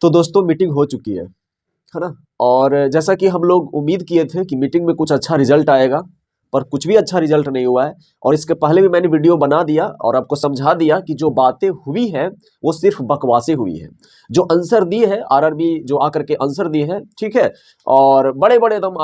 तो दोस्तों मीटिंग हो चुकी है ना। और जैसा कि हम लोग उम्मीद किए थे कि मीटिंग में कुछ अच्छा रिजल्ट आएगा, पर कुछ भी अच्छा रिजल्ट नहीं हुआ है। और इसके पहले भी मैंने वीडियो बना दिया और आपको समझा दिया कि जो बातें हुई है वो सिर्फ बकवासें हुई है। जो आंसर दिए है आरआरबी, जो आकर के आंसर दिए हैं, ठीक है, और बड़े बड़े एकदम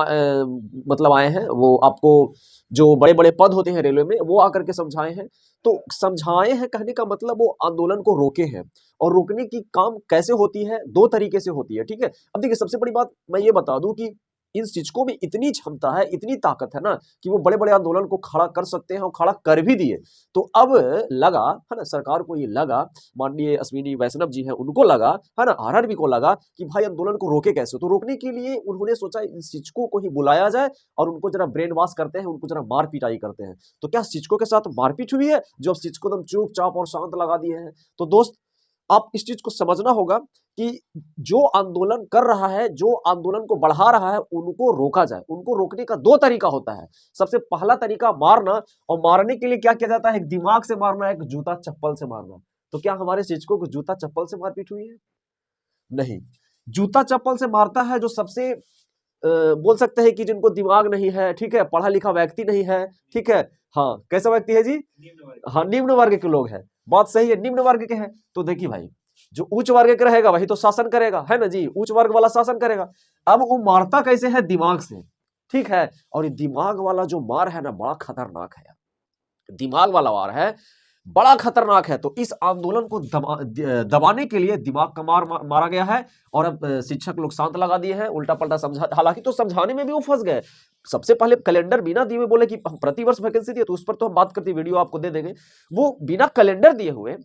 मतलब आए हैं, वो आपको जो बड़े बड़े पद होते हैं रेलवे में वो आकर के समझाए हैं। तो समझाए हैं कहने का मतलब वो आंदोलन को रोके हैं। और रोकने की काम कैसे होती है, दो तरीके से होती है, ठीक है। अब देखिए सबसे बड़ी बात मैं ये बता दूं कि इन शिक्षकों में इतनी क्षमता है, इतनी ताकत है ना, कि वो बड़े बड़े आंदोलन को खड़ा कर सकते हैं और खड़ा कर भी दिए। तो अब लगा है ना, सरकार को ये लगा, माननीय अश्विनी वैष्णव जी हैं उनको लगा, है ना, आरआरबी को लगा कि भाई आंदोलन को रोके कैसे। तो रोकने के लिए उन्होंने सोचा इन शिक्षकों को ही बुलाया जाए और उनको जरा ब्रेन वॉश करते हैं, उनको जरा मार पिटाई करते हैं। तो क्या शिक्षकों के साथ मारपीट हुई है जो अब शिक्षकों एकदम चुपचाप और शांत लगा दिए हैं? तो दोस्त आप इस चीज को समझना होगा कि जो आंदोलन कर रहा है, जो आंदोलन को बढ़ा रहा है, उनको रोका जाए। उनको रोकने का दो तरीका होता है। सबसे पहला तरीका मारना, और मारने के लिए क्या किया जाता है, एक दिमाग से मारना, एक जूता चप्पल से मारना। तो क्या हमारे शिक्षकों को जूता चप्पल से मारपीट हुई है? नहीं। जूता चप्पल से मारता है जो सबसे बोल सकते हैं कि जिनको दिमाग नहीं है, ठीक है, पढ़ा लिखा व्यक्ति नहीं है, ठीक है। हाँ, कैसा व्यक्ति है जी? हाँ, निम्न वर्ग के लोग हैं। बात सही है, निम्न वर्ग के हैं। तो देखिए भाई, जो उच्च वर्ग का रहेगा वही तो शासन करेगा, है ना जी, उच्च वर्ग वाला शासन करेगा। अब वो मारता कैसे है? दिमाग से, ठीक है। और ये दिमाग वाला जो मार है ना, बड़ा खतरनाक है। दिमाग वाला वार है, बड़ा खतरनाक है। तो इस आंदोलन को दबाने के लिए दिमाग का मारा गया है। और अब शिक्षक लोग शांत लगा दिए हैं, उल्टा पल्टा समझा, हालांकि तो समझाने में भी वो फंस गए। सबसे पहले कैलेंडर बिना दिए हुए बोले कि हम प्रतिवर्ष वैकेंसी दिए, तो उस पर तो हम बात करते, वीडियो आपको दे देंगे। वो बिना कैलेंडर दिए हुए,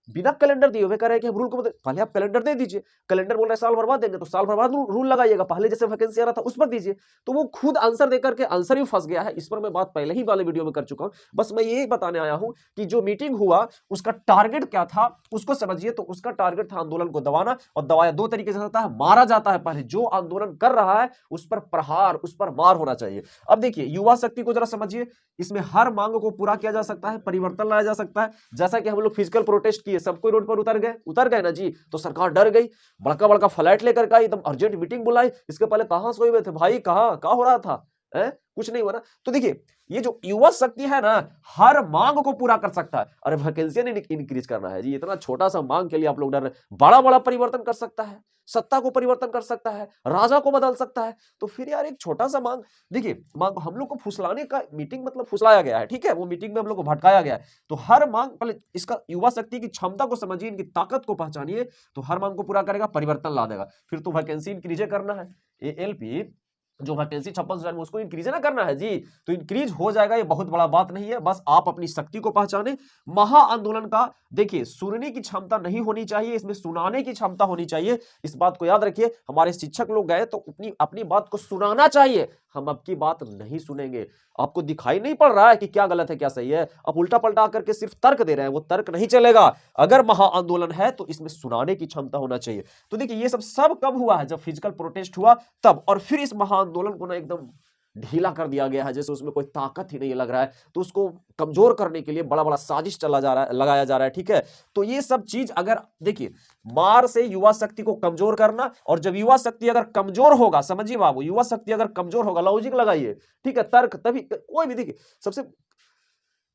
बिना कैलेंडर दिए हुए कह रहे हैं कि हम रूल को पहले आप कैलेंडर दे दीजिए। कैलेंडर बोल रहे हैं साल भर बाद देंगे, तो साल भर बाद रूल लगाइएगा, पहले जैसे वैकेंसी आ रहा था उस पर दीजिए। तो वो खुद आंसर देकर के आंसर ही फंस गया है। इस पर मैं बात पहले ही वाले वीडियो में कर चुका हूं। बस मैं यही बताने आया हूं कि जो मीटिंग हुआ उसका टारगेट क्या था उसको समझिए। तो उसका टारगेट था आंदोलन को दबाना, और दबाया दो तरीके से होता है, मारा जाता है पहले, जो आंदोलन कर रहा है उस पर प्रहार, उस पर मार होना चाहिए। अब देखिए युवा शक्ति को जरा समझिए, इसमें हर मांग को पूरा किया जा सकता है, परिवर्तन लाया जा सकता है। जैसा कि हम लोग फिजिकल प्रोटेस्ट किए, सब कोई रोड पर उतर गए ना जी, तो सरकार डर गई, बड़का बड़का फ्लैट लेकर के आई, एकदम अर्जेंट मीटिंग बुलाई। इसके पहले कहां सोए हुए थे भाई, कहां कहां हो रहा था है? कुछ नहीं हुआ ना। तो देखिए ये जो युवा शक्ति है ना, हर मांग को पूरा कर सकता है। अरे वैकेंसी नहीं इंक्रीज करना है जी, इतना छोटा सा मांग के लिए आप लोग डर रहे। बड़ा बड़ा परिवर्तन कर सकता है, सत्ता को परिवर्तन कर सकता है, राजा को बदल सकता है। तो फिर यार एक छोटा सा मांग, देखिए मांग हम लोग को फुसलाने का, मीटिंग मतलब फुसलाया गया है, ठीक है, वो मीटिंग में हम लोग को भटकाया गया है। तो हर मांग, पहले इसका युवा शक्ति की क्षमता को समझिए, इनकी ताकत को पहचानिए। तो हर मांग को पूरा करेगा, परिवर्तन ला देगा। फिर तो वैकेंसी इंक्रीज करना है, एएलपी जो वैकेंसी 56,000 में उसको इंक्रीज ना करना है जी। तो इंक्रीज हो जाएगा, ये बहुत बड़ा बात नहीं है। बस आप अपनी शक्ति को पहचाने। महा आंदोलन का देखिए, सुनने की क्षमता नहीं होनी चाहिए, इसमें सुनाने की क्षमता होनी चाहिए। इस बात को याद रखिए। हमारे शिक्षक लोग गए तो अपनी अपनी बात को सुनाना चाहिए। हम आपकी बात नहीं सुनेंगे। आपको दिखाई नहीं पड़ रहा है कि क्या गलत है क्या सही है, आप उल्टा पलटा आकर के सिर्फ तर्क दे रहे हैं, वो तर्क नहीं चलेगा। अगर महा आंदोलन है तो इसमें सुनाने की क्षमता होना चाहिए। तो देखिए ये सब कब हुआ है, जब फिजिकल प्रोटेस्ट हुआ तब। और फिर इस महा आंदोलन को ना एकदम ढीला कर दिया गया है, जैसे उसमें कोई ताकत ही नहीं लग रहा है। तो उसको कमजोर करने के लिए बड़ा बड़ा साजिश चला जा रहा है, लगाया जा रहा है, ठीक है। तो ये सब चीज अगर देखिए, मार से युवा शक्ति को कमजोर करना, और जब युवा शक्ति अगर कमजोर होगा, समझिए बाबू, युवा शक्ति अगर कमजोर होगा, लॉजिक लगाइए, ठीक है, तर्क, तभी कोई भी देखिए, सबसे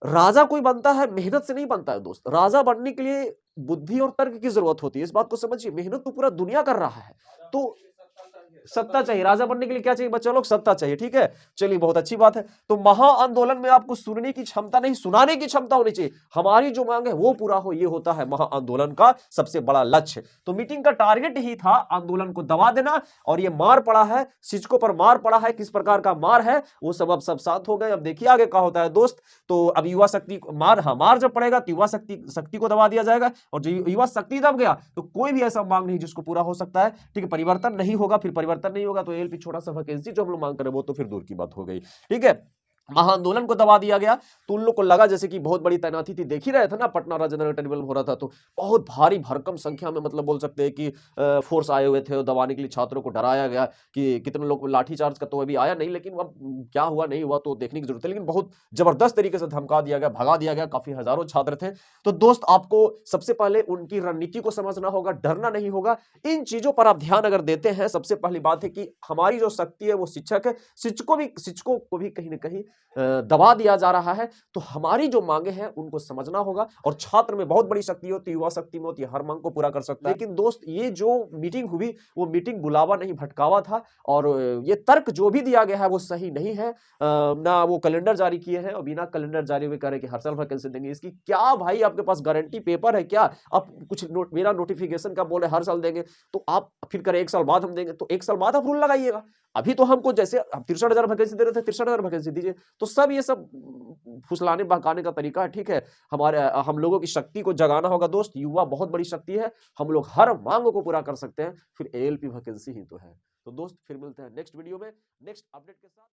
राजा कोई बनता है मेहनत से नहीं बनता है दोस्त। राजा बनने के लिए बुद्धि और तर्क की जरूरत होती है, इस बात को समझिए। मेहनत तो पूरा दुनिया कर रहा है। तो सत्ता चाहिए, राजा बनने के लिए क्या चाहिए बच्चा लोग? सत्ता चाहिए, ठीक है। चलिए बहुत अच्छी बात है। तो महा आंदोलन में आपको सुनने की क्षमता नहीं, सुनाने की क्षमता होनी चाहिए। हमारी जो मांग है वो पूरा हो, ये होता है महा आंदोलन का सबसे बड़ा लक्ष्य। तो मीटिंग का टारगेट ही था आंदोलन को दबा देना। और ये मार पड़ा है, शिक्षकों पर मार पड़ा है, किस प्रकार का मार है वो अब सब शांत हो गए। अब देखिए आगे क्या होता है दोस्त। तो अब युवा शक्ति मार, हाँ, मार जब पड़ेगा तो युवा शक्ति को दबा दिया जाएगा। और जो युवा शक्ति दब गया तो कोई भी ऐसा मांग नहीं जिसको पूरा हो सकता है, ठीक है। परिवर्तन नहीं होगा, फिर परिवर्तन नहीं होगा तो एएलपी छोटा सा वैकेंसी जो हम लोग मांग कर रहे हैं वो तो फिर दूर की बात हो गई, ठीक है। महाआंदोलन को दबा दिया गया, तो उन लोग को लगा जैसे कि बहुत बड़ी तैनाती थी। देख ही रहे थे ना, पटना राजेंद्र नगर टेरिबल में हो रहा था, तो बहुत भारी भरकम संख्या में मतलब बोल सकते हैं कि फोर्स आए हुए थे और दबाने के लिए छात्रों को डराया गया कि कितने लोग लाठीचार्ज का तो अभी आया नहीं, लेकिन अब क्या हुआ नहीं हुआ तो देखने की जरूरत है, लेकिन बहुत जबरदस्त तरीके से धमका दिया गया, भगा दिया गया, काफी हजारों छात्र थे। तो दोस्त आपको सबसे पहले उनकी रणनीति को समझना होगा, डरना नहीं होगा। इन चीजों पर आप ध्यान अगर देते हैं, सबसे पहली बात है कि हमारी जो शक्ति है वो शिक्षक है, शिक्षकों को भी कहीं ना कहीं दबा दिया जा रहा है। तो हमारी जो मांगे हैं उनको समझना होगा, और छात्र में बहुत बड़ी शक्ति होती है, युवा शक्ति में होती है, हर मांग को पूरा कर सकता है। लेकिन दोस्त ये जो मीटिंग हुई वो मीटिंग बुलावा नहीं भटकावा था, और ये तर्क जो भी दिया गया है वो सही नहीं है। ना वो कैलेंडर जारी किए हैं, और बिना कैलेंडर जारी हुए कह रहे कि हर साल वैकेंसी देंगे। इसकी क्या भाई आपके पास गारंटी पेपर है क्या? आप कुछ मेरा नोटिफिकेशन का बोल रहे हर साल देंगे, तो आप फिर करें 1 साल बाद हम देंगे, तो 1 साल बाद आप रूल लगाइएगा। अभी तो हमको जैसे 63,000 वैकेंसी दे रहे थे, 63,000 वैकेंसी दीजिए। तो सब ये सब फुसलाने बहकाने का तरीका है, ठीक है। हम लोगों की शक्ति को जगाना होगा दोस्त, युवा बहुत बड़ी शक्ति है, हम लोग हर मांग को पूरा कर सकते हैं, फिर एएलपी वैकेंसी ही तो है। तो दोस्त फिर मिलते हैं नेक्स्ट वीडियो में नेक्स्ट अपडेट के साथ।